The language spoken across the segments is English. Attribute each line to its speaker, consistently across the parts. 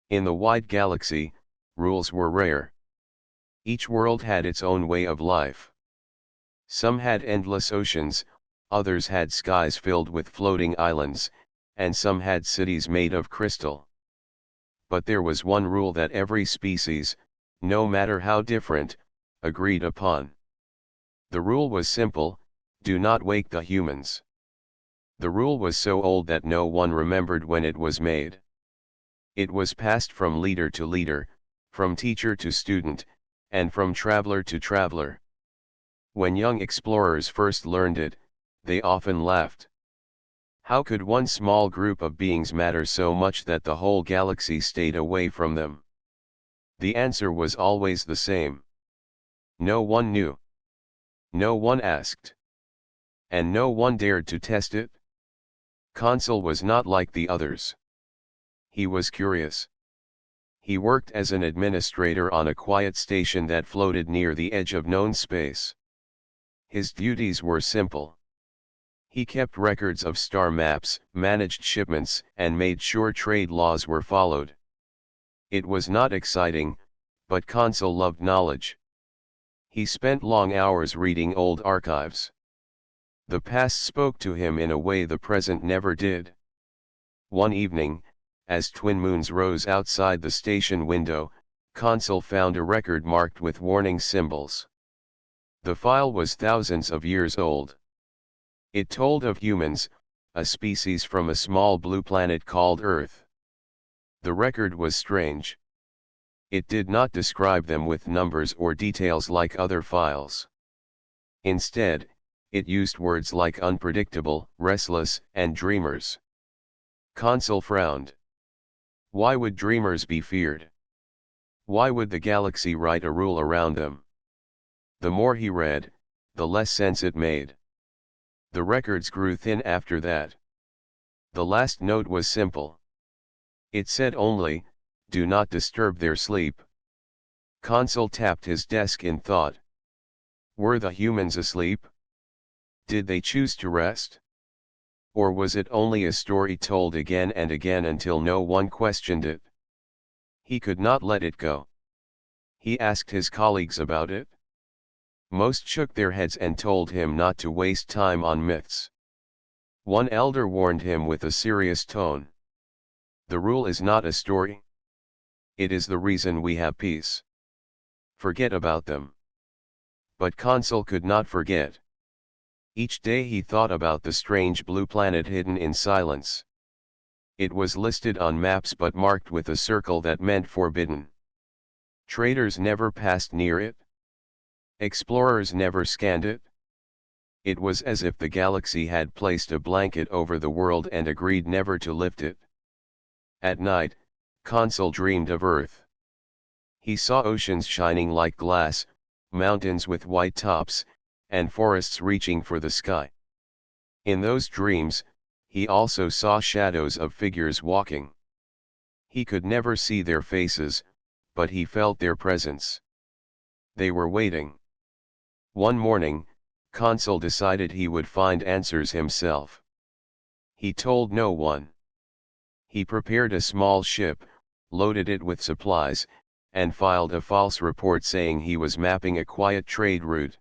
Speaker 1: In the wide galaxy, rules were rare. Each world had its own way of life. Some had endless oceans, others had skies filled with floating islands, and some had cities made of crystal. But there was one rule that every species, no matter how different, agreed upon. The rule was simple: do not wake the humans. The rule was so old that no one remembered when it was made. It was passed from leader to leader, from teacher to student, and from traveler to traveler. When young explorers first learned it, they often laughed. How could one small group of beings matter so much that the whole galaxy stayed away from them? The answer was always the same. No one knew. No one asked. And no one dared to test it. Consul was not like the others. He was curious. He worked as an administrator on a quiet station that floated near the edge of known space. His duties were simple. He kept records of star maps, managed shipments, and made sure trade laws were followed. It was not exciting, but Consul loved knowledge. He spent long hours reading old archives. The past spoke to him in a way the present never did. One evening, as twin moons rose outside the station window, Consul found a record marked with warning symbols. The file was thousands of years old. It told of humans, a species from a small blue planet called Earth. The record was strange. It did not describe them with numbers or details like other files. Instead, it used words like unpredictable, restless, and dreamers. Consul frowned. Why would dreamers be feared? Why would the galaxy write a rule around them? The more he read, the less sense it made. The records grew thin after that. The last note was simple. It said only, "Do not disturb their sleep." Consul tapped his desk in thought. Were the humans asleep? Did they choose to rest? Or was it only a story told again and again until no one questioned it? He could not let it go. He asked his colleagues about it. Most shook their heads and told him not to waste time on myths. One elder warned him with a serious tone. The rule is not a story. It is the reason we have peace. Forget about them. But Consul could not forget. Each day he thought about the strange blue planet hidden in silence. It was listed on maps but marked with a circle that meant forbidden. Traders never passed near it. Explorers never scanned it. It was as if the galaxy had placed a blanket over the world and agreed never to lift it. At night, Consul dreamed of Earth. He saw oceans shining like glass, mountains with white tops, and forests reaching for the sky. In those dreams, he also saw shadows of figures walking. He could never see their faces, but he felt their presence. They were waiting. One morning, Consul decided he would find answers himself. He told no one. He prepared a small ship, loaded it with supplies, and filed a false report saying he was mapping a quiet trade route.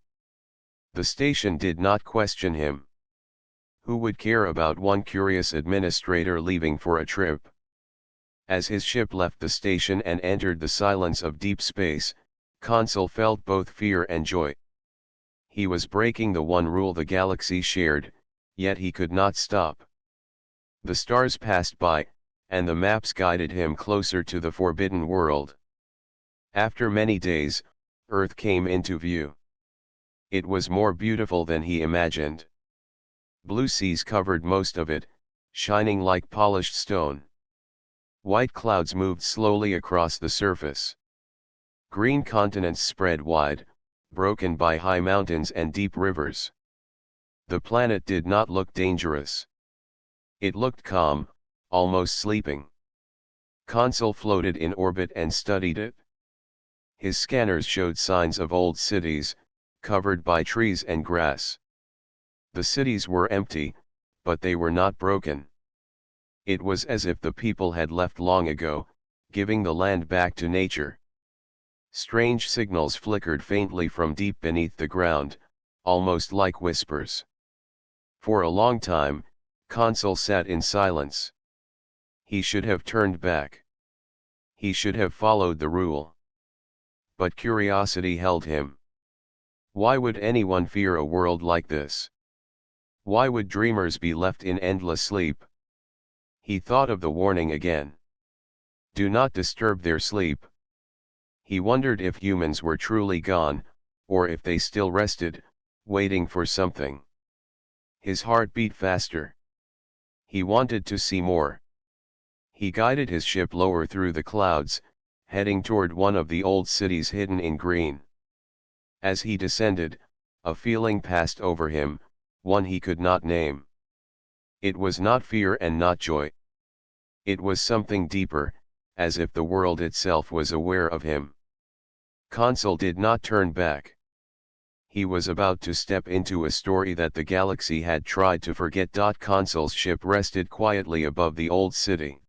Speaker 1: The station did not question him. Who would care about one curious administrator leaving for a trip? As his ship left the station and entered the silence of deep space, Consul felt both fear and joy. He was breaking the one rule the galaxy shared, yet he could not stop. The stars passed by, and the maps guided him closer to the forbidden world. After many days, Earth came into view. It was more beautiful than he imagined. Blue seas covered most of it, shining like polished stone. White clouds moved slowly across the surface. Green continents spread wide, broken by high mountains and deep rivers. The planet did not look dangerous. It looked calm, almost sleeping. Consul floated in orbit and studied it. His scanners showed signs of old cities, covered by trees and grass. The cities were empty, but they were not broken. It was as if the people had left long ago, giving the land back to nature. Strange signals flickered faintly from deep beneath the ground, almost like whispers. For a long time, Consul sat in silence. He should have turned back. He should have followed the rule. But curiosity held him. Why would anyone fear a world like this? Why would dreamers be left in endless sleep? He thought of the warning again. Do not disturb their sleep. He wondered if humans were truly gone, or if they still rested, waiting for something. His heart beat faster. He wanted to see more. He guided his ship lower through the clouds, heading toward one of the old cities hidden in green. As he descended, a feeling passed over him, one he could not name. It was not fear and not joy. It was something deeper, as if the world itself was aware of him. Consul did not turn back. He was about to step into a story that the galaxy had tried to forget. Consul's ship rested quietly above the old city.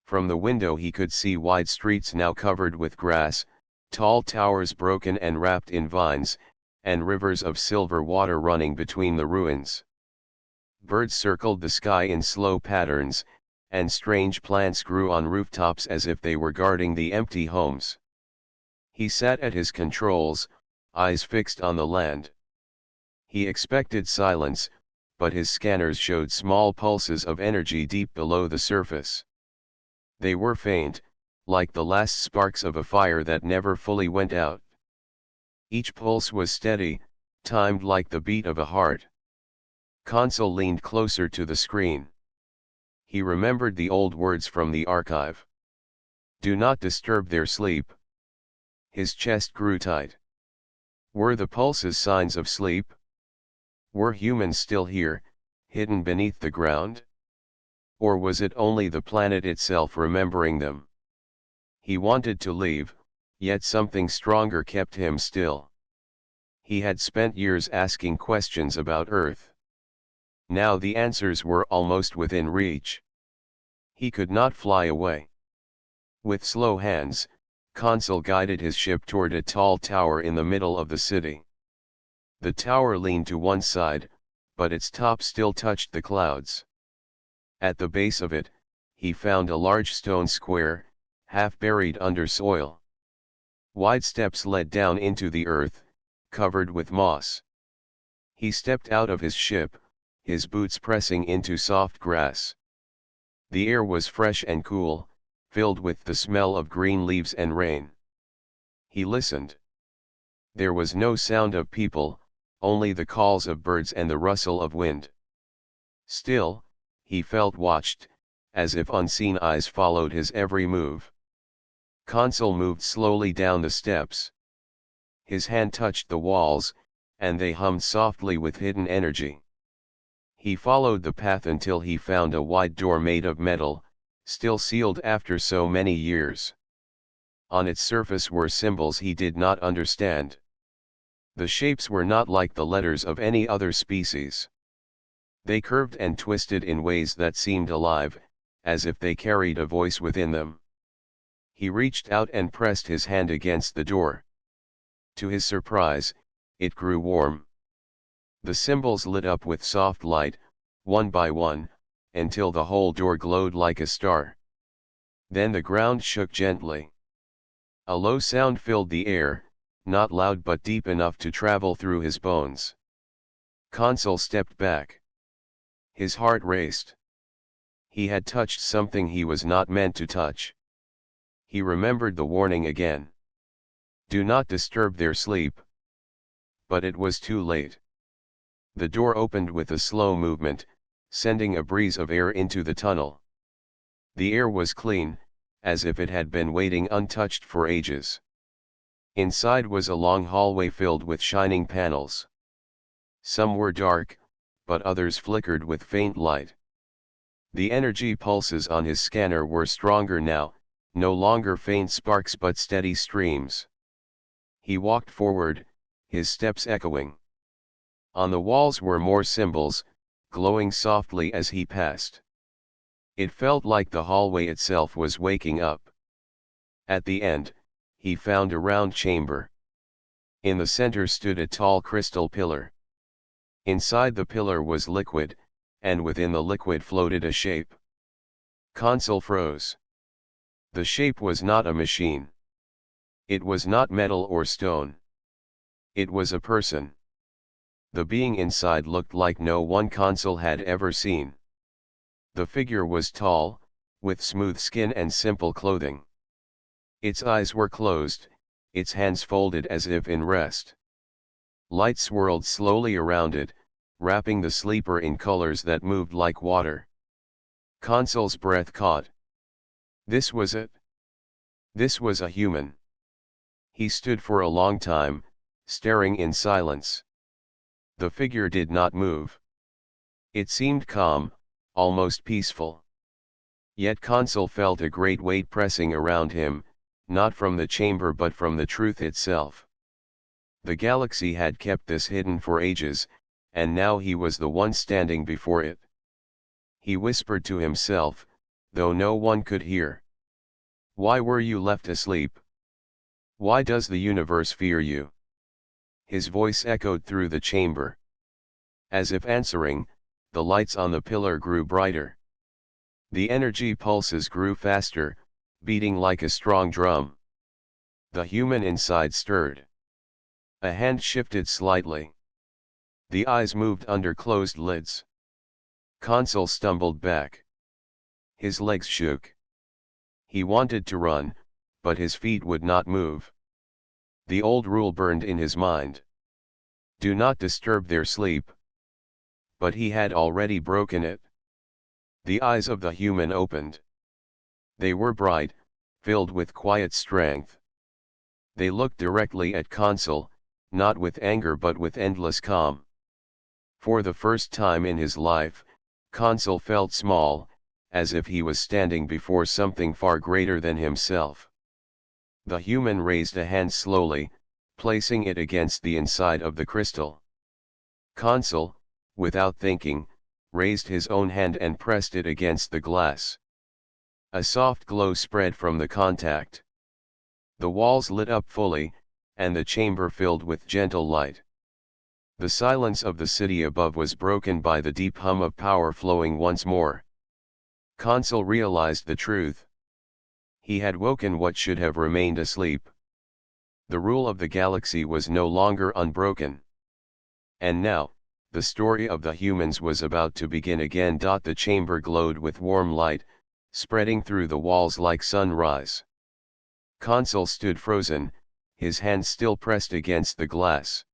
Speaker 1: From the window he could see wide streets now covered with grass, tall towers broken and wrapped in vines, and rivers of silver water running between the ruins. Birds circled the sky in slow patterns, and strange plants grew on rooftops as if they were guarding the empty homes. He sat at his controls, eyes fixed on the land. He expected silence, but his scanners showed small pulses of energy deep below the surface. They were faint, like the last sparks of a fire that never fully went out. Each pulse was steady, timed like the beat of a heart. Consul leaned closer to the screen. He remembered the old words from the archive. Do not disturb their sleep. His chest grew tight. Were the pulses signs of sleep? Were humans still here, hidden beneath the ground? Or was it only the planet itself remembering them? He wanted to leave, yet something stronger kept him still. He had spent years asking questions about Earth. Now the answers were almost within reach. He could not fly away. With slow hands, Consul guided his ship toward a tall tower in the middle of the city. The tower leaned to one side, but its top still touched the clouds. At the base of it, he found a large stone square, half buried under soil. Wide steps led down into the earth, covered with moss. He stepped out of his ship, his boots pressing into soft grass. The air was fresh and cool, filled with the smell of green leaves and rain. He listened. There was no sound of people, only the calls of birds and the rustle of wind. Still, he felt watched, as if unseen eyes followed his every move. Consul moved slowly down the steps. His hand touched the walls, and they hummed softly with hidden energy. He followed the path until he found a wide door made of metal, still sealed after so many years. On its surface were symbols he did not understand. The shapes were not like the letters of any other species. They curved and twisted in ways that seemed alive, as if they carried a voice within them. He reached out and pressed his hand against the door. To his surprise, it grew warm. The symbols lit up with soft light, one by one, until the whole door glowed like a star. Then the ground shook gently. A low sound filled the air, not loud but deep enough to travel through his bones. Consul stepped back. His heart raced. He had touched something he was not meant to touch. He remembered the warning again. Do not disturb their sleep. But it was too late. The door opened with a slow movement, sending a breeze of air into the tunnel. The air was clean, as if it had been waiting untouched for ages. Inside was a long hallway filled with shining panels. Some were dark, but others flickered with faint light. The energy pulses on his scanner were stronger now, no longer faint sparks but steady streams. He walked forward, his steps echoing. On the walls were more symbols, glowing softly as he passed. It felt like the hallway itself was waking up. At the end, he found a round chamber. In the center stood a tall crystal pillar. Inside the pillar was liquid, and within the liquid floated a shape. Consul froze. The shape was not a machine. It was not metal or stone. It was a person. The being inside looked like no one Consul had ever seen. The figure was tall, with smooth skin and simple clothing. Its eyes were closed, its hands folded as if in rest. Light swirled slowly around it, wrapping the sleeper in colors that moved like water. Consul's breath caught. This was it. This was a human. He stood for a long time, staring in silence. The figure did not move. It seemed calm, almost peaceful. Yet Consul felt a great weight pressing around him, not from the chamber but from the truth itself. The galaxy had kept this hidden for ages, and now he was the one standing before it. He whispered to himself, though no one could hear. Why were you left asleep? Why does the universe fear you? His voice echoed through the chamber. As if answering, the lights on the pillar grew brighter. The energy pulses grew faster, beating like a strong drum. The human inside stirred. A hand shifted slightly. The eyes moved under closed lids. Consul stumbled back. His legs shook. He wanted to run, but his feet would not move. The old rule burned in his mind. Do not disturb their sleep. But he had already broken it. The eyes of the human opened. They were bright, filled with quiet strength. They looked directly at Consul, not with anger but with endless calm. For the first time in his life, Consul felt small, as if he was standing before something far greater than himself. The human raised a hand slowly, placing it against the inside of the crystal. Consul, without thinking, raised his own hand and pressed it against the glass. A soft glow spread from the contact. The walls lit up fully, and the chamber filled with gentle light. The silence of the city above was broken by the deep hum of power flowing once more. Consul realized the truth. He had woken what should have remained asleep. The rule of the galaxy was no longer unbroken. And now, the story of the humans was about to begin again. The chamber glowed with warm light, spreading through the walls like sunrise. Consul stood frozen, his hands still pressed against the glass.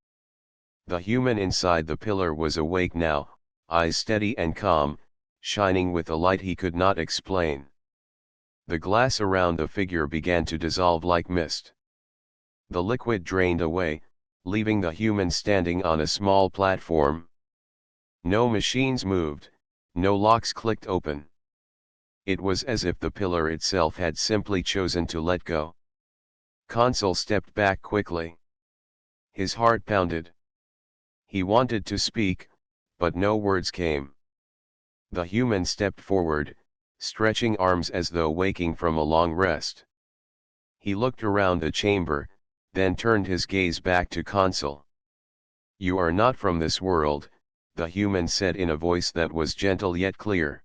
Speaker 1: The human inside the pillar was awake now, eyes steady and calm, shining with a light he could not explain. The glass around the figure began to dissolve like mist. The liquid drained away, leaving the human standing on a small platform. No machines moved, no locks clicked open. It was as if the pillar itself had simply chosen to let go. Consul stepped back quickly. His heart pounded. He wanted to speak, but no words came. The human stepped forward, stretching arms as though waking from a long rest. He looked around the chamber, then turned his gaze back to Consul. You are not from this world, the human said in a voice that was gentle yet clear.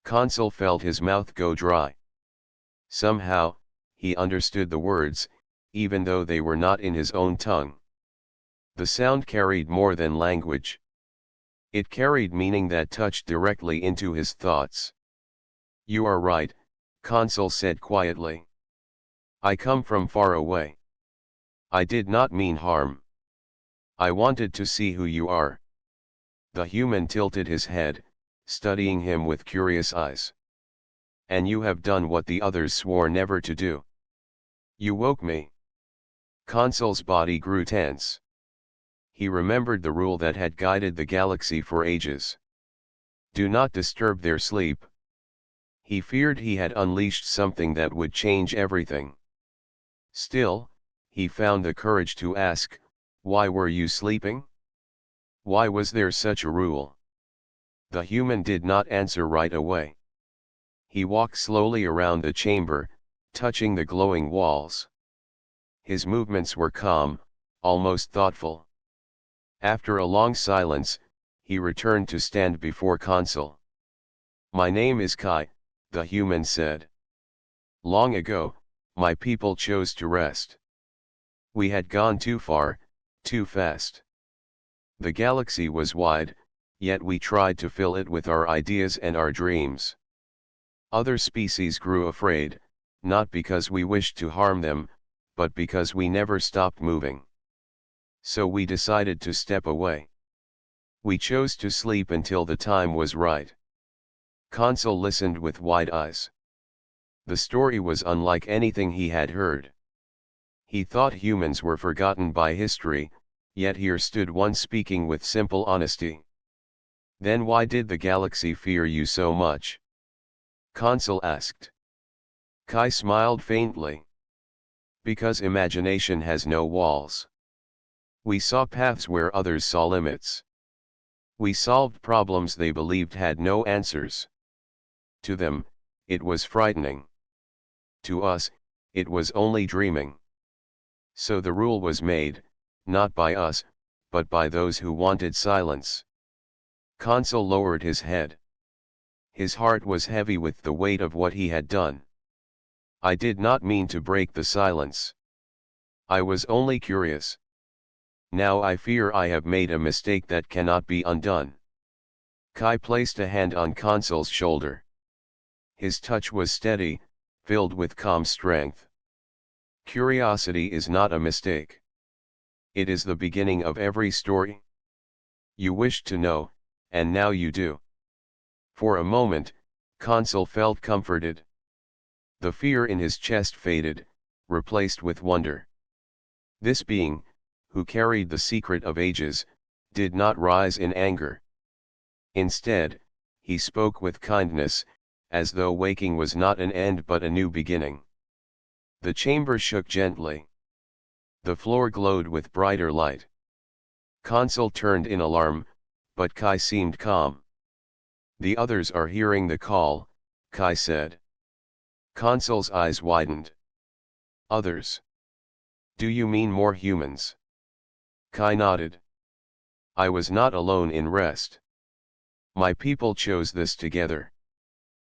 Speaker 1: Consul felt his mouth go dry. Somehow, he understood the words, even though they were not in his own tongue. The sound carried more than language. It carried meaning that touched directly into his thoughts. You are right, Consul said quietly. I come from far away. I did not mean harm. I wanted to see who you are. The human tilted his head, studying him with curious eyes. And you have done what the others swore never to do. You woke me. Consul's body grew tense. He remembered the rule that had guided the galaxy for ages. Do not disturb their sleep. He feared he had unleashed something that would change everything. Still, he found the courage to ask, why were you sleeping? Why was there such a rule? The human did not answer right away. He walked slowly around the chamber, touching the glowing walls. His movements were calm, almost thoughtful. After a long silence, he returned to stand before Consul. "My name is Kai," the human said. "Long ago, my people chose to rest. We had gone too far, too fast. The galaxy was wide, yet we tried to fill it with our ideas and our dreams. Other species grew afraid, not because we wished to harm them, but because we never stopped moving. So we decided to step away. We chose to sleep until the time was right." Consul listened with wide eyes. The story was unlike anything he had heard. He thought humans were forgotten by history, yet here stood one speaking with simple honesty. "Then why did the galaxy fear you so much?" Consul asked. Kai smiled faintly. "Because imagination has no walls. We saw paths where others saw limits. We solved problems they believed had no answers. To them, it was frightening. To us, it was only dreaming. So the rule was made, not by us, but by those who wanted silence." Consul lowered his head. His heart was heavy with the weight of what he had done. "I did not mean to break the silence. I was only curious. Now I fear I have made a mistake that cannot be undone." Kai placed a hand on Consul's shoulder. His touch was steady, filled with calm strength. "Curiosity is not a mistake. It is the beginning of every story. You wished to know, and now you do." For a moment, Consul felt comforted. The fear in his chest faded, replaced with wonder. This being, who carried the secret of ages, did not rise in anger. Instead, he spoke with kindness, as though waking was not an end but a new beginning. The chamber shook gently. The floor glowed with brighter light. Consul turned in alarm, but Kai seemed calm. "The others are hearing the call," Kai said. Consul's eyes widened. "Others? Do you mean more humans?" Kai nodded. "I was not alone in rest. My people chose this together.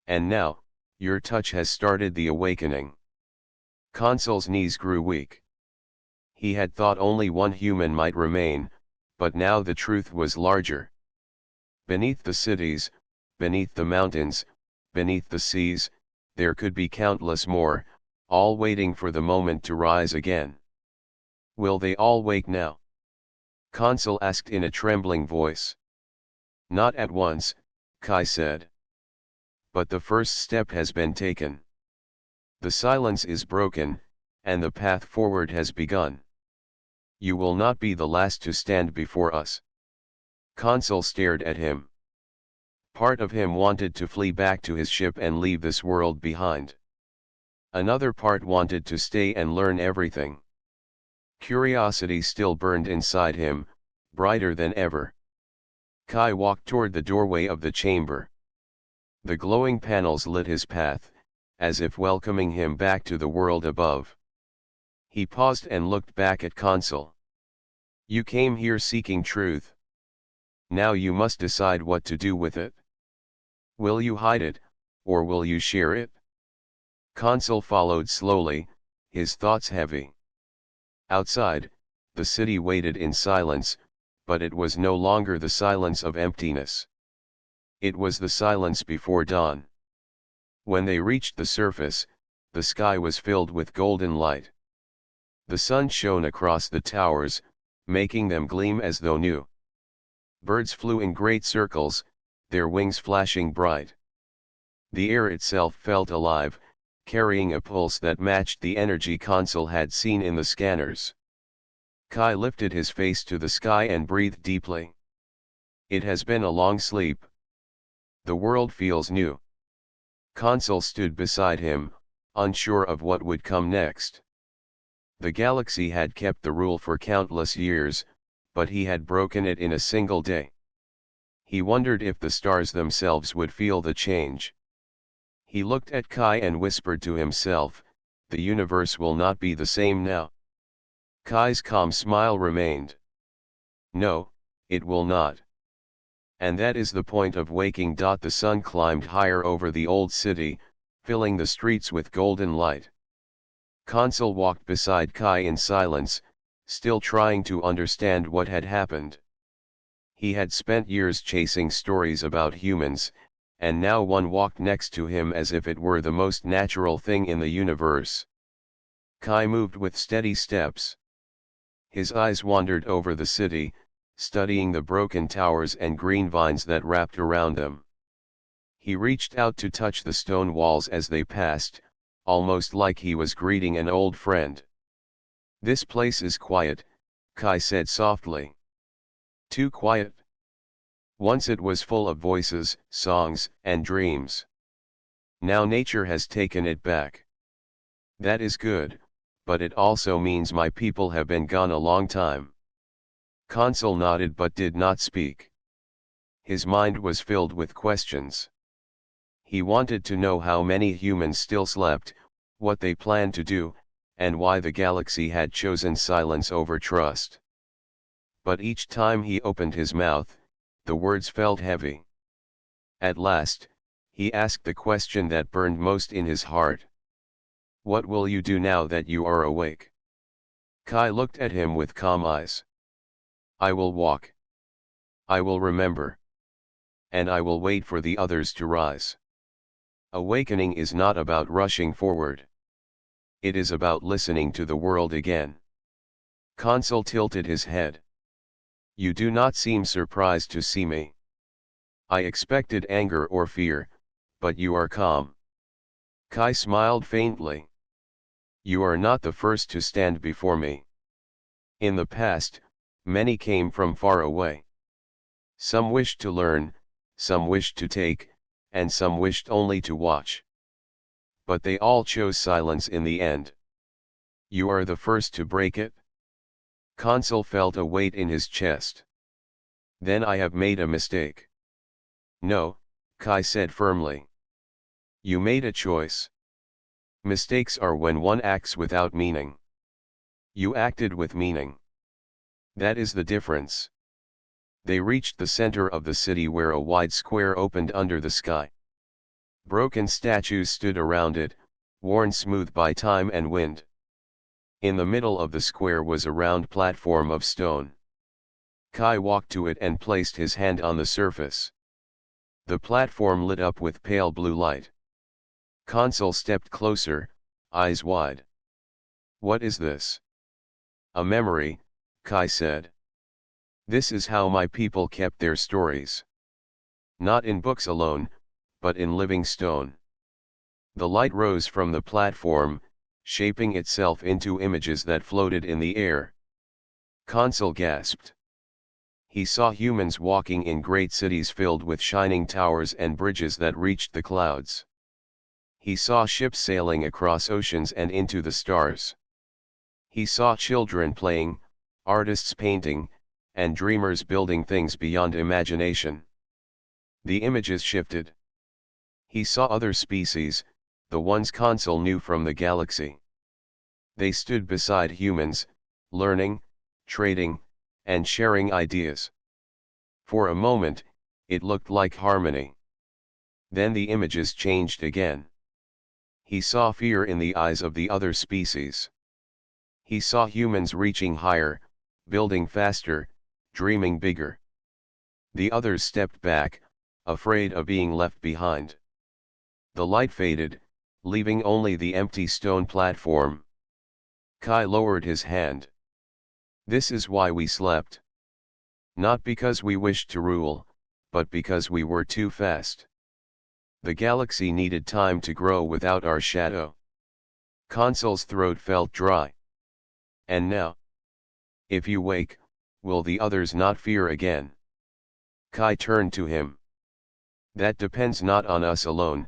Speaker 1: And now, your touch has started the awakening." Consul's knees grew weak. He had thought only one human might remain, but now the truth was larger. Beneath the cities, beneath the mountains, beneath the seas, there could be countless more, all waiting for the moment to rise again. "Will they all wake now?" Consul asked in a trembling voice. "Not at once," Kai said. "But the first step has been taken. The silence is broken, and the path forward has begun. You will not be the last to stand before us." Consul stared at him. Part of him wanted to flee back to his ship and leave this world behind. Another part wanted to stay and learn everything. Curiosity still burned inside him, brighter than ever. Kai walked toward the doorway of the chamber. The glowing panels lit his path, as if welcoming him back to the world above. He paused and looked back at Consul. "You came here seeking truth. Now you must decide what to do with it. Will you hide it, or will you share it?" Consul followed slowly, his thoughts heavy. Outside, the city waited in silence, but it was no longer the silence of emptiness. It was the silence before dawn. When they reached the surface, the sky was filled with golden light. The sun shone across the towers, making them gleam as though new. Birds flew in great circles, their wings flashing bright. The air itself felt alive, carrying a pulse that matched the energy Consul had seen in the scanners. Kai lifted his face to the sky and breathed deeply. "It has been a long sleep. The world feels new." Consul stood beside him, unsure of what would come next. The galaxy had kept the rule for countless years, but he had broken it in a single day. He wondered if the stars themselves would feel the change. He looked at Kai and whispered to himself, the universe will not be the same now. Kai's calm smile remained. No, it will not. And that is the point of waking. The sun climbed higher over the old city, filling the streets with golden light. Consul walked beside Kai in silence, still trying to understand what had happened. He had spent years chasing stories about humans, and now one walked next to him as if it were the most natural thing in the universe. Kai moved with steady steps. His eyes wandered over the city, studying the broken towers and green vines that wrapped around them. He reached out to touch the stone walls as they passed, almost like he was greeting an old friend. "This place is quiet," Kai said softly. "Too quiet." Once it was full of voices, songs, and dreams. Now nature has taken it back. That is good, but it also means my people have been gone a long time. Consul nodded but did not speak. His mind was filled with questions. He wanted to know how many humans still slept, what they planned to do, and why the galaxy had chosen silence over trust. But each time he opened his mouth, the words felt heavy. At last, he asked the question that burned most in his heart. "What will you do now that you are awake?" Kai looked at him with calm eyes. "I will walk. I will remember. And I will wait for the others to rise." Awakening is not about rushing forward. It is about listening to the world again. Consul tilted his head. "You do not seem surprised to see me. I expected anger or fear, but you are calm." Kai smiled faintly. "You are not the first to stand before me. In the past, many came from far away. Some wished to learn, some wished to take, and some wished only to watch. But they all chose silence in the end. You are the first to break it." Consul felt a weight in his chest. "Then I have made a mistake." "No," Kai said firmly. "You made a choice. Mistakes are when one acts without meaning. You acted with meaning. That is the difference." They reached the center of the city where a wide square opened under the sky. Broken statues stood around it, worn smooth by time and wind. In the middle of the square was a round platform of stone. Kai walked to it and placed his hand on the surface. The platform lit up with pale blue light. Consul stepped closer, eyes wide. "What is this?" "A memory," Kai said. "This is how my people kept their stories. Not in books alone, but in living stone." The light rose from the platform, shaping itself into images that floated in the air. Consul gasped. He saw humans walking in great cities filled with shining towers and bridges that reached the clouds. He saw ships sailing across oceans and into the stars. He saw children playing, artists painting, and dreamers building things beyond imagination. The images shifted. He saw other species, the ones Consul knew from the galaxy. They stood beside humans, learning, trading, and sharing ideas. For a moment, it looked like harmony. Then the images changed again. He saw fear in the eyes of the other species. He saw humans reaching higher, building faster, dreaming bigger. The others stepped back, afraid of being left behind. The light faded, leaving only the empty stone platform. Kai lowered his hand. "This is why we slept. Not because we wished to rule, but because we were too fast. The galaxy needed time to grow without our shadow." Consul's throat felt dry. "And now? If you wake, will the others not fear again?" Kai turned to him. "That depends not on us alone,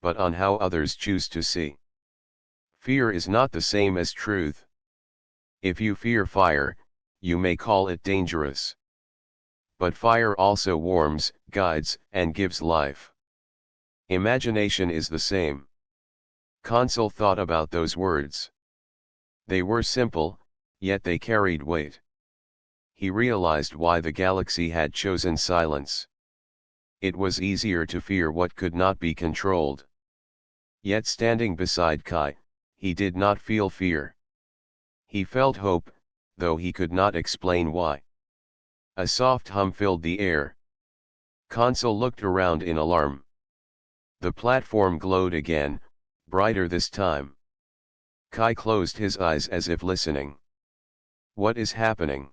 Speaker 1: but on how others choose to see. Fear is not the same as truth. If you fear fire, you may call it dangerous. But fire also warms, guides, and gives life. Imagination is the same." Consul thought about those words. They were simple, yet they carried weight. He realized why the galaxy had chosen silence. It was easier to fear what could not be controlled. Yet standing beside Kai, he did not feel fear. He felt hope, though he could not explain why. A soft hum filled the air. Consul looked around in alarm. The platform glowed again, brighter this time. Kai closed his eyes as if listening. "What is happening?"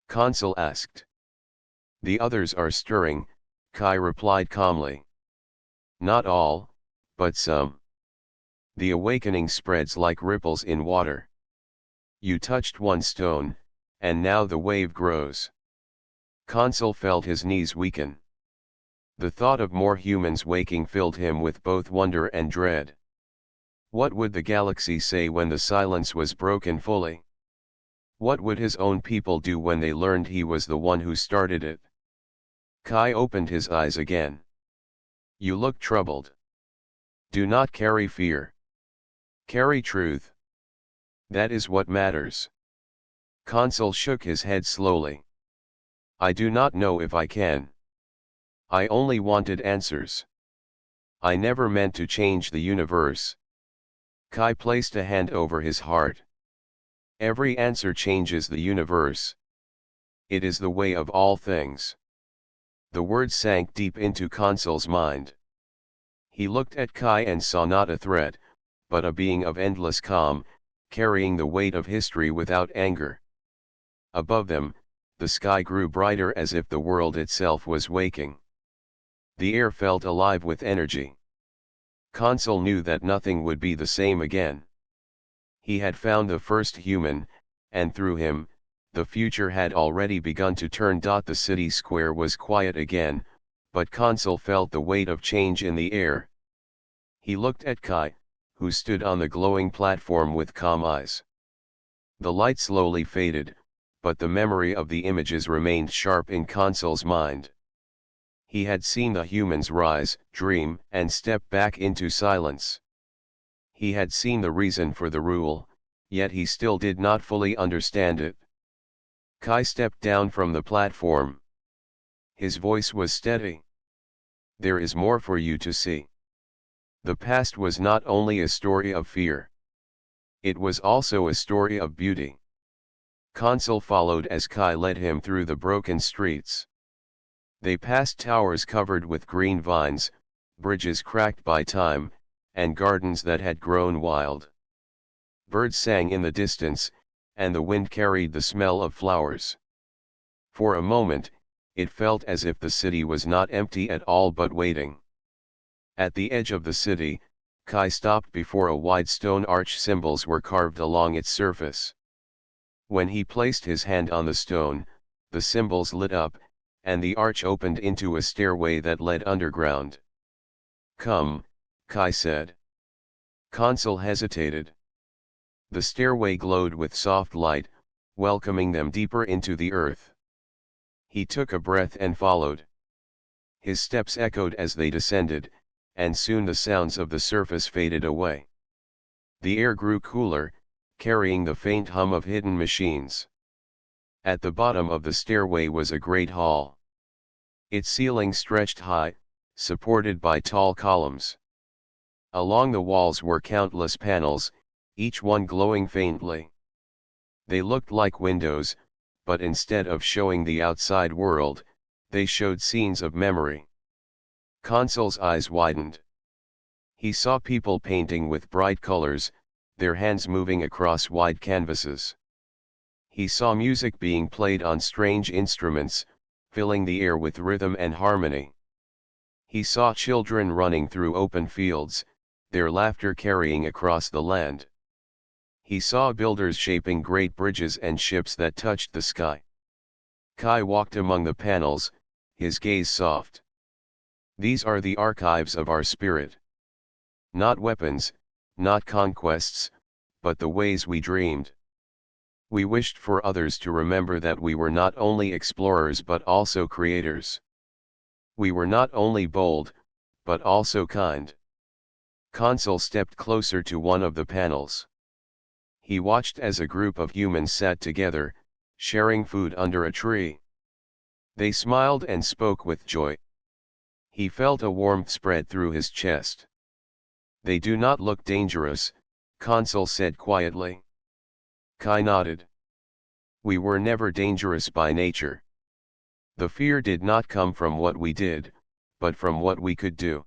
Speaker 1: Consul asked. "The others are stirring," Kai replied calmly. "Not all, but some. The awakening spreads like ripples in water. You touched one stone, and now the wave grows." Consul felt his knees weaken. The thought of more humans waking filled him with both wonder and dread. What would the galaxy say when the silence was broken fully? What would his own people do when they learned he was the one who started it? Kai opened his eyes again. "You look troubled. Do not carry fear. Carry truth. That is what matters." Consul shook his head slowly. "I do not know if I can. I only wanted answers. I never meant to change the universe." Kai placed a hand over his heart. "Every answer changes the universe. It is the way of all things." The words sank deep into Consul's mind. He looked at Kai and saw not a threat, but a being of endless calm, carrying the weight of history without anger. Above them, the sky grew brighter as if the world itself was waking. The air felt alive with energy. Consul knew that nothing would be the same again. He had found the first human, and through him, the future had already begun to turn. The city square was quiet again, but Consul felt the weight of change in the air. He looked at Kai, who stood on the glowing platform with calm eyes. The light slowly faded, but the memory of the images remained sharp in Consul's mind. He had seen the humans rise, dream, and step back into silence. He had seen the reason for the rule, yet he still did not fully understand it. Kai stepped down from the platform. His voice was steady. "There is more for you to see. The past was not only a story of fear. It was also a story of beauty." Consul followed as Kai led him through the broken streets. They passed towers covered with green vines, bridges cracked by time, and gardens that had grown wild. Birds sang in the distance, and the wind carried the smell of flowers. For a moment, it felt as if the city was not empty at all but waiting. At the edge of the city, Kai stopped before a wide stone arch. Symbols were carved along its surface. When he placed his hand on the stone, the symbols lit up, and the arch opened into a stairway that led underground. "Come," Kai said. Consul hesitated. The stairway glowed with soft light, welcoming them deeper into the earth. He took a breath and followed. His steps echoed as they descended, and soon the sounds of the surface faded away. The air grew cooler, carrying the faint hum of hidden machines. At the bottom of the stairway was a great hall. Its ceiling stretched high, supported by tall columns. Along the walls were countless panels, each one glowing faintly. They looked like windows, but instead of showing the outside world, they showed scenes of memory. Consul's eyes widened. He saw people painting with bright colors, their hands moving across wide canvases. He saw music being played on strange instruments, filling the air with rhythm and harmony. He saw children running through open fields, their laughter carrying across the land. He saw builders shaping great bridges and ships that touched the sky. Kai walked among the panels, his gaze soft. These are the archives of our spirit. Not weapons, not conquests, but the ways we dreamed. We wished for others to remember that we were not only explorers but also creators. We were not only bold, but also kind. Consul stepped closer to one of the panels. He watched as a group of humans sat together, sharing food under a tree. They smiled and spoke with joy. He felt a warmth spread through his chest. "They do not look dangerous," Consul said quietly. Kai nodded. "We were never dangerous by nature. The fear did not come from what we did, but from what we could do.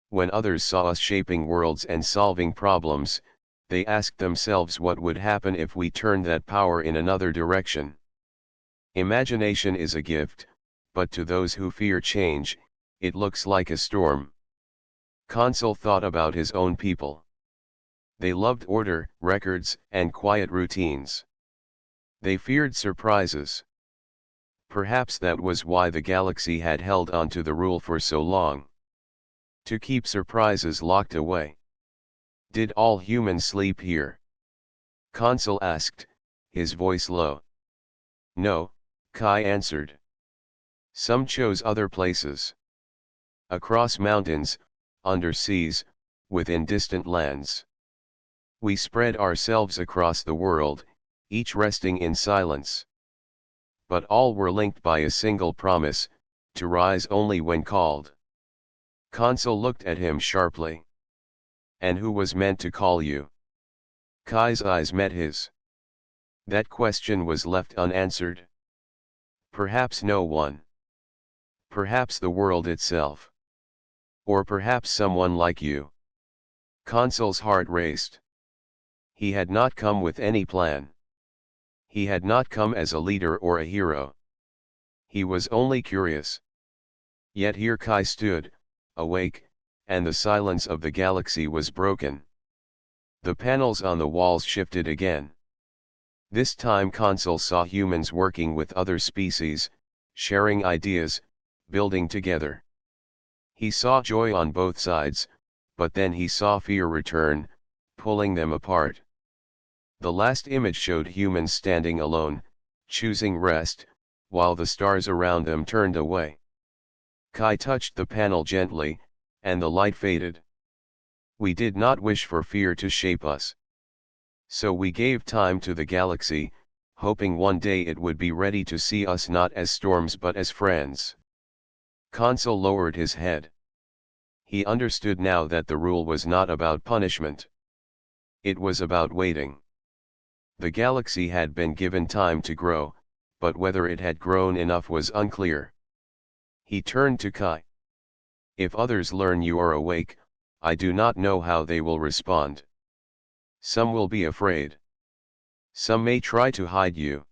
Speaker 1: When others saw us shaping worlds and solving problems, they asked themselves what would happen if we turned that power in another direction. Imagination is a gift, but to those who fear change, it looks like a storm." Consul thought about his own people. They loved order, records, and quiet routines. They feared surprises. Perhaps that was why the galaxy had held on to the rule for so long. To keep surprises locked away. "Did all humans sleep here?" Consul asked, his voice low. "No," Kai answered. "Some chose other places. Across mountains, under seas, within distant lands. We spread ourselves across the world, each resting in silence. But all were linked by a single promise, to rise only when called." Consul looked at him sharply. "And who was meant to call you?" Kai's eyes met his. That question was left unanswered. Perhaps no one. Perhaps the world itself. Or perhaps someone like you. Consul's heart raced. He had not come with any plan. He had not come as a leader or a hero. He was only curious. Yet here Kai stood, awake, and the silence of the galaxy was broken. The panels on the walls shifted again. This time Consul saw humans working with other species, sharing ideas, building together. He saw joy on both sides, but then he saw fear return, pulling them apart. The last image showed humans standing alone, choosing rest, while the stars around them turned away. Kai touched the panel gently, and the light faded. "We did not wish for fear to shape us. So we gave time to the galaxy, hoping one day it would be ready to see us not as storms but as friends." Consul lowered his head. He understood now that the rule was not about punishment. It was about waiting. The galaxy had been given time to grow, but whether it had grown enough was unclear. He turned to Kai. "If others learn you are awake, I do not know how they will respond. Some will be afraid. Some may try to hide you.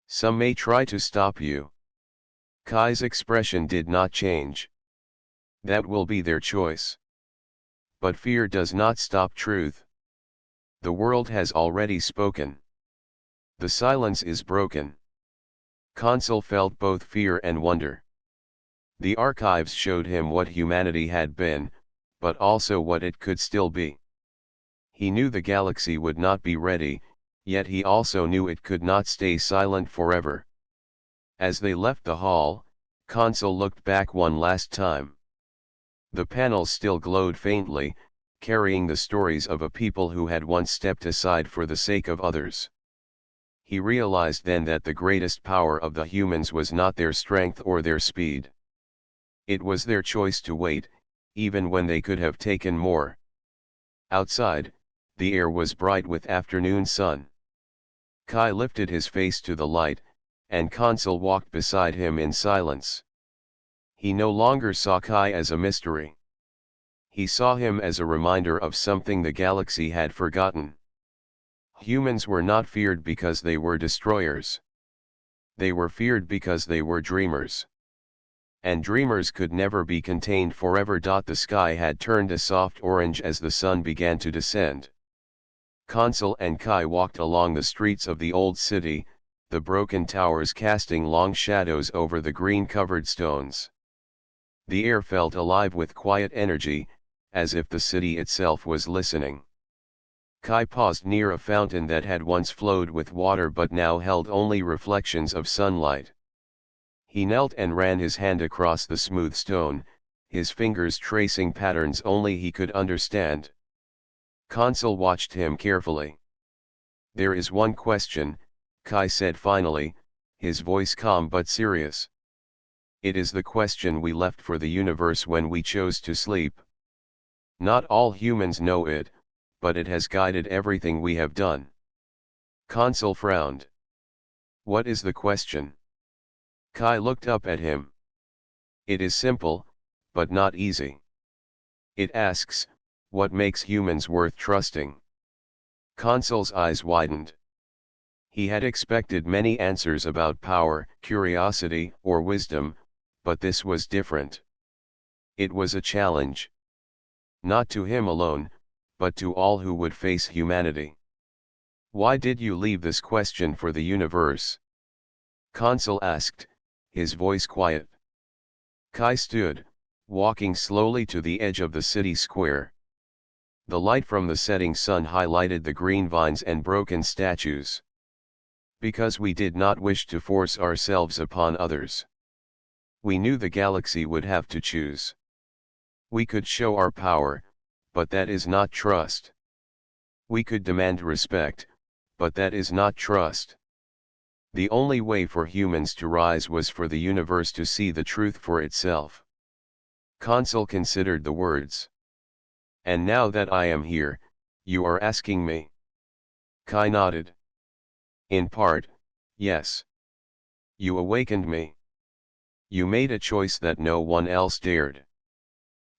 Speaker 1: Some may try to stop you." Kai's expression did not change. "That will be their choice. But fear does not stop truth. The world has already spoken. The silence is broken." Consul felt both fear and wonder. The archives showed him what humanity had been, but also what it could still be. He knew the galaxy would not be ready, yet he also knew it could not stay silent forever. As they left the hall, Consul looked back one last time. The panels still glowed faintly, carrying the stories of a people who had once stepped aside for the sake of others. He realized then that the greatest power of the humans was not their strength or their speed. It was their choice to wait, even when they could have taken more. Outside, the air was bright with afternoon sun. Kai lifted his face to the light, and Consul walked beside him in silence. He no longer saw Kai as a mystery. He saw him as a reminder of something the galaxy had forgotten. Humans were not feared because they were destroyers. They were feared because they were dreamers. And dreamers could never be contained forever. The sky had turned a soft orange as the sun began to descend. Consul and Kai walked along the streets of the old city, the broken towers casting long shadows over the green-covered stones. The air felt alive with quiet energy, as if the city itself was listening. Kai paused near a fountain that had once flowed with water but now held only reflections of sunlight. He knelt and ran his hand across the smooth stone, his fingers tracing patterns only he could understand. Consul watched him carefully. "There is one question," Kai said finally, his voice calm but serious. "It is the question we left for the universe when we chose to sleep. Not all humans know it, but it has guided everything we have done." Consul frowned. "What is the question?" Kai looked up at him. "It is simple, but not easy. It asks, what makes humans worth trusting?" Consul's eyes widened. He had expected many answers about power, curiosity, or wisdom, but this was different. It was a challenge. Not to him alone, but to all who would face humanity. "Why did you leave this question for the universe?" Consul asked, his voice quiet. Kai stood, walking slowly to the edge of the city square. The light from the setting sun highlighted the green vines and broken statues. "Because we did not wish to force ourselves upon others. We knew the galaxy would have to choose. We could show our power, but that is not trust. We could demand respect, but that is not trust. The only way for humans to rise was for the universe to see the truth for itself." Consul considered the words. "And now that I am here, you are asking me?" Kai nodded. "In part, yes. You awakened me. You made a choice that no one else dared.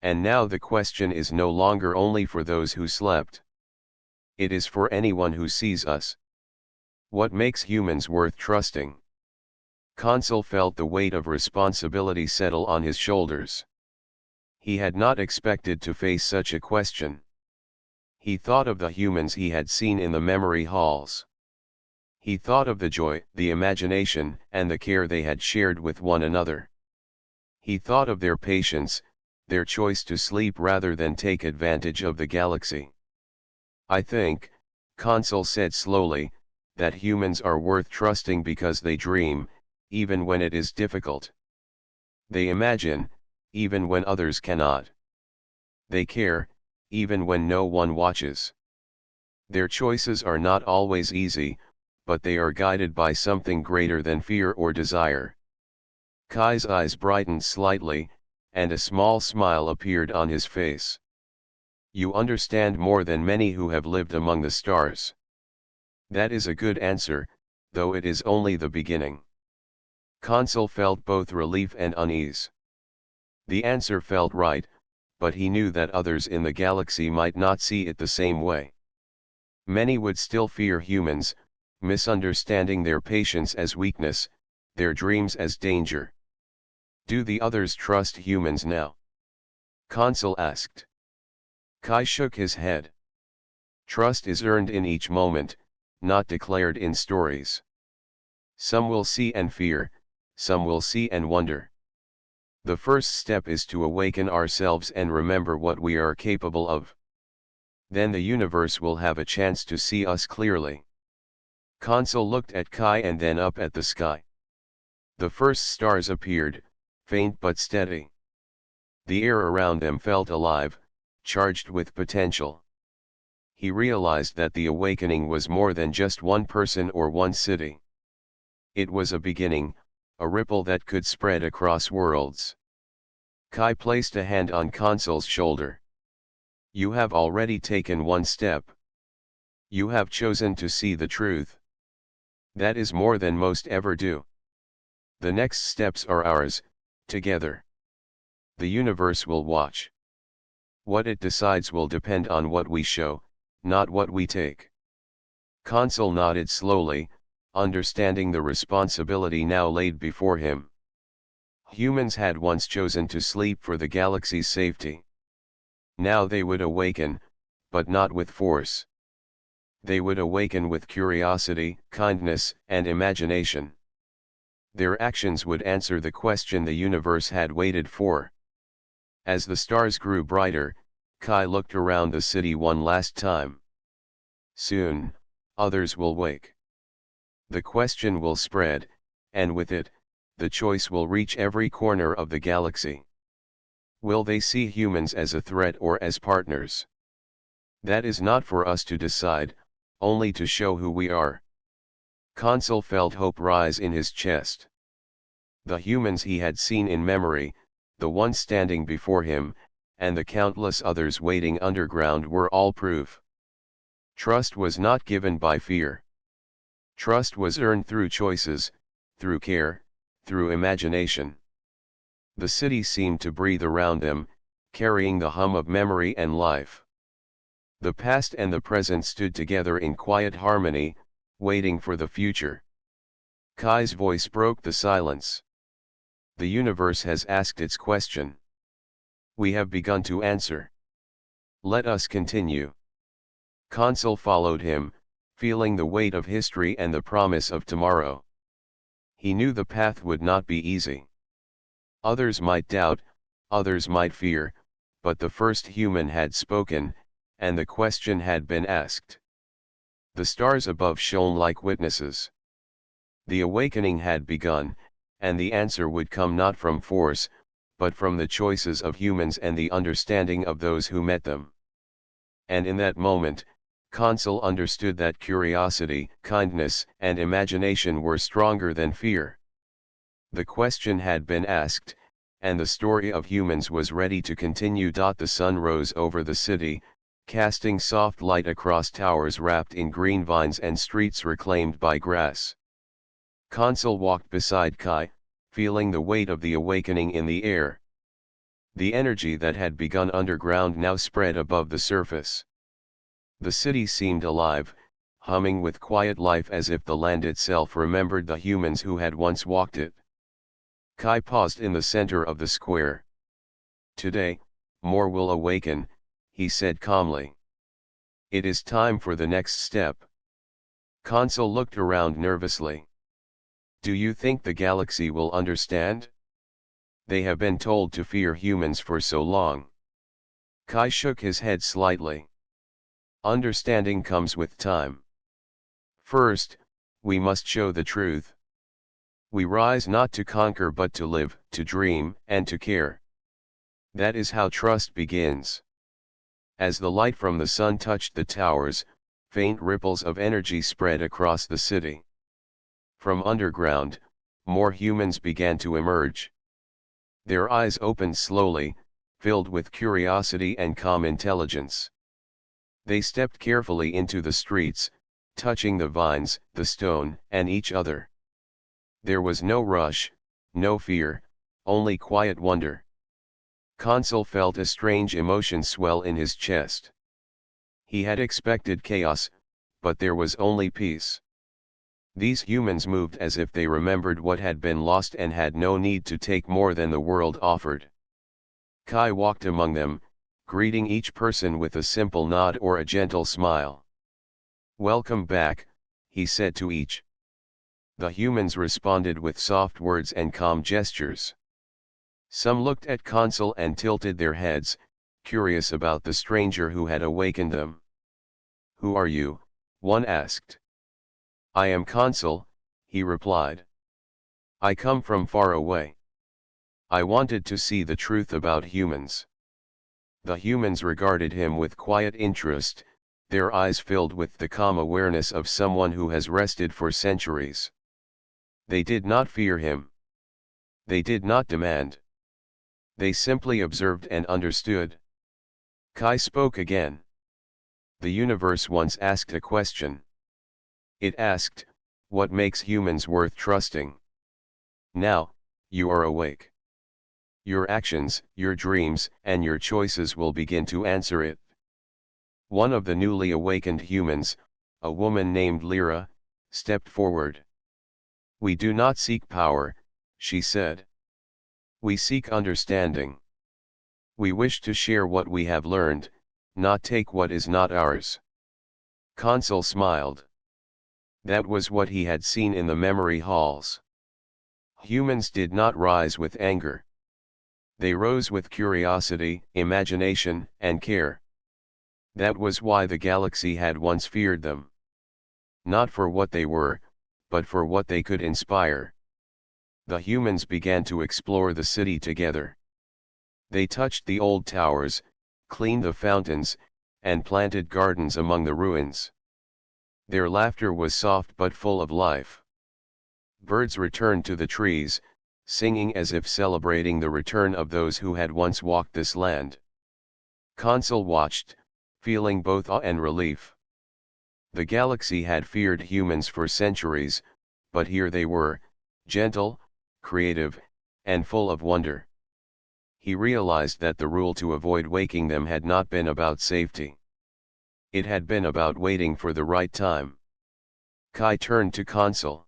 Speaker 1: And now the question is no longer only for those who slept. It is for anyone who sees us. What makes humans worth trusting?" Consul felt the weight of responsibility settle on his shoulders. He had not expected to face such a question. He thought of the humans he had seen in the memory halls. He thought of the joy, the imagination, and the care they had shared with one another. He thought of their patience, their choice to sleep rather than take advantage of the galaxy. "I think," Consul said slowly, "that humans are worth trusting because they dream, even when it is difficult. They imagine, even when others cannot. They care, even when no one watches. Their choices are not always easy, but they are guided by something greater than fear or desire." Kai's eyes brightened slightly, and a small smile appeared on his face. "You understand more than many who have lived among the stars." That is a good answer, though it is only the beginning. Consul felt both relief and unease. The answer felt right, but he knew that others in the galaxy might not see it the same way. Many would still fear humans, misunderstanding their patience as weakness, their dreams as danger. "Do the others trust humans now?" Consul asked. Kai shook his head. "Trust is earned in each moment, not declared in stories. Some will see and fear, some will see and wonder. The first step is to awaken ourselves and remember what we are capable of. Then the universe will have a chance to see us clearly." Consul looked at Kai and then up at the sky. The first stars appeared, faint but steady. The air around them felt alive, charged with potential. He realized that the awakening was more than just one person or one city. It was a beginning, a ripple that could spread across worlds. Kai placed a hand on Consul's shoulder. "You have already taken one step. You have chosen to see the truth. That is more than most ever do. The next steps are ours, together. The universe will watch. What it decides will depend on what we show, not what we take." Consul nodded slowly, understanding the responsibility now laid before him. Humans had once chosen to sleep for the galaxy's safety. Now they would awaken, but not with force. They would awaken with curiosity, kindness, and imagination. Their actions would answer the question the universe had waited for. As the stars grew brighter, Kai looked around the city one last time. Soon, others will wake. The question will spread, and with it, the choice will reach every corner of the galaxy. Will they see humans as a threat or as partners? That is not for us to decide, only to show who we are. Consul felt hope rise in his chest. The humans he had seen in memory, the ones standing before him, and the countless others waiting underground were all proof. Trust was not given by fear. Trust was earned through choices, through care, through imagination. The city seemed to breathe around them, carrying the hum of memory and life. The past and the present stood together in quiet harmony, waiting for the future. Kai's voice broke the silence. The universe has asked its question. We have begun to answer. Let us continue. Consul followed him, feeling the weight of history and the promise of tomorrow. He knew the path would not be easy. Others might doubt, others might fear, but the first human had spoken, and the question had been asked. The stars above shone like witnesses. The awakening had begun, and the answer would come not from force, but from the choices of humans and the understanding of those who met them. And in that moment, Consul understood that curiosity, kindness, and imagination were stronger than fear. The question had been asked, and the story of humans was ready to continue. The sun rose over the city, casting soft light across towers wrapped in green vines and streets reclaimed by grass. Consul walked beside Kai, feeling the weight of the awakening in the air. The energy that had begun underground now spread above the surface. The city seemed alive, humming with quiet life as if the land itself remembered the humans who had once walked it. Kai paused in the center of the square. Today, more will awaken, he said calmly. It is time for the next step. Consul looked around nervously. Do you think the galaxy will understand? They have been told to fear humans for so long. Kai shook his head slightly. Understanding comes with time. First, we must show the truth. We rise not to conquer but to live, to dream, and to care. That is how trust begins. As the light from the sun touched the towers, faint ripples of energy spread across the city. From underground, more humans began to emerge. Their eyes opened slowly, filled with curiosity and calm intelligence. They stepped carefully into the streets, touching the vines, the stone, and each other. There was no rush, no fear, only quiet wonder. Consul felt a strange emotion swell in his chest. He had expected chaos, but there was only peace. These humans moved as if they remembered what had been lost and had no need to take more than the world offered. Kai walked among them, greeting each person with a simple nod or a gentle smile. Welcome back, he said to each. The humans responded with soft words and calm gestures. Some looked at Consul and tilted their heads, curious about the stranger who had awakened them. Who are you? One asked. I am Consul, he replied. I come from far away. I wanted to see the truth about humans. The humans regarded him with quiet interest, their eyes filled with the calm awareness of someone who has rested for centuries. They did not fear him. They did not demand. They simply observed and understood. Kai spoke again. The universe once asked a question. It asked, what makes humans worth trusting? Now, you are awake. Your actions, your dreams, and your choices will begin to answer it. One of the newly awakened humans, a woman named Lyra, stepped forward. We do not seek power, she said. We seek understanding. We wish to share what we have learned, not take what is not ours. Consul smiled. That was what he had seen in the memory halls. Humans did not rise with anger. They rose with curiosity, imagination, and care. That was why the galaxy had once feared them. Not for what they were, but for what they could inspire. The humans began to explore the city together. They touched the old towers, cleaned the fountains, and planted gardens among the ruins. Their laughter was soft but full of life. Birds returned to the trees, singing as if celebrating the return of those who had once walked this land. Consul watched, feeling both awe and relief. The galaxy had feared humans for centuries, but here they were, gentle, creative, and full of wonder. He realized that the rule to avoid waking them had not been about safety. It had been about waiting for the right time. Kai turned to Consul.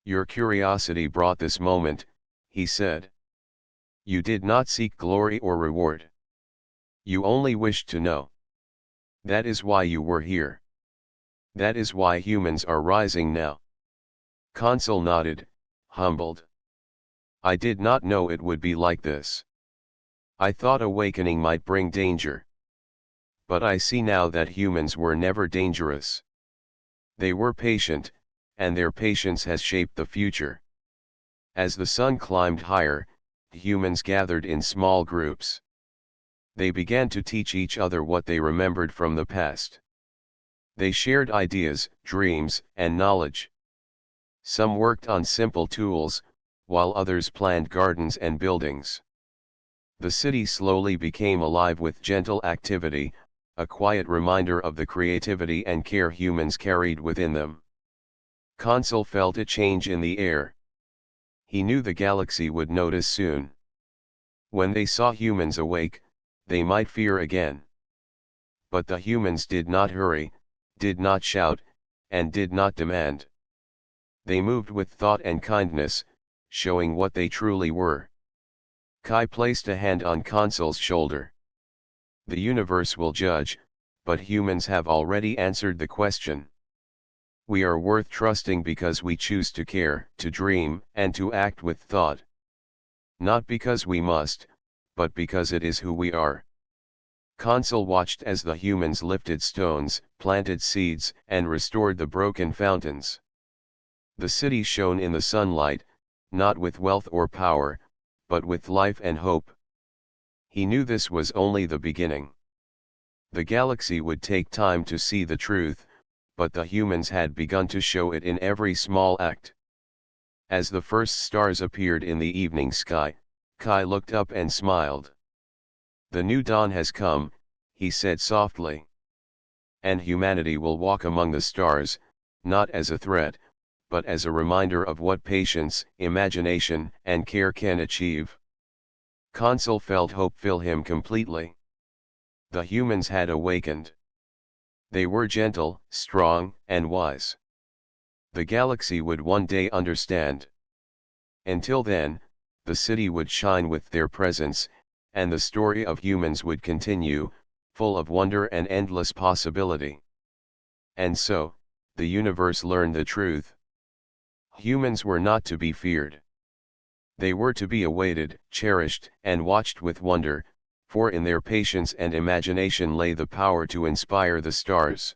Speaker 1: "Your curiosity brought this moment," he said. "You did not seek glory or reward. You only wished to know. That is why you were here. That is why humans are rising now." Consul nodded, humbled. "I did not know it would be like this. I thought awakening might bring danger. But I see now that humans were never dangerous. They were patient, and their patience has shaped the future." As the sun climbed higher, humans gathered in small groups. They began to teach each other what they remembered from the past. They shared ideas, dreams, and knowledge. Some worked on simple tools, while others planned gardens and buildings. The city slowly became alive with gentle activity, a quiet reminder of the creativity and care humans carried within them. Consul felt a change in the air. He knew the galaxy would notice soon. When they saw humans awake, they might fear again. But the humans did not hurry, did not shout, and did not demand. They moved with thought and kindness, showing what they truly were. Kai placed a hand on Consul's shoulder. "The universe will judge, but humans have already answered the question. We are worth trusting because we choose to care, to dream, and to act with thought. Not because we must, but because it is who we are." Consul watched as the humans lifted stones, planted seeds, and restored the broken fountains. The city shone in the sunlight, not with wealth or power, but with life and hope. He knew this was only the beginning. The galaxy would take time to see the truth, but the humans had begun to show it in every small act. As the first stars appeared in the evening sky, Kai looked up and smiled. "The new dawn has come," he said softly. "And humanity will walk among the stars, not as a threat, but as a reminder of what patience, imagination, and care can achieve." Consul felt hope fill him completely. The humans had awakened. They were gentle, strong, and wise. The galaxy would one day understand. Until then, the city would shine with their presence, and the story of humans would continue, full of wonder and endless possibility. And so, the universe learned the truth. Humans were not to be feared. They were to be awaited, cherished, and watched with wonder, for in their patience and imagination lay the power to inspire the stars.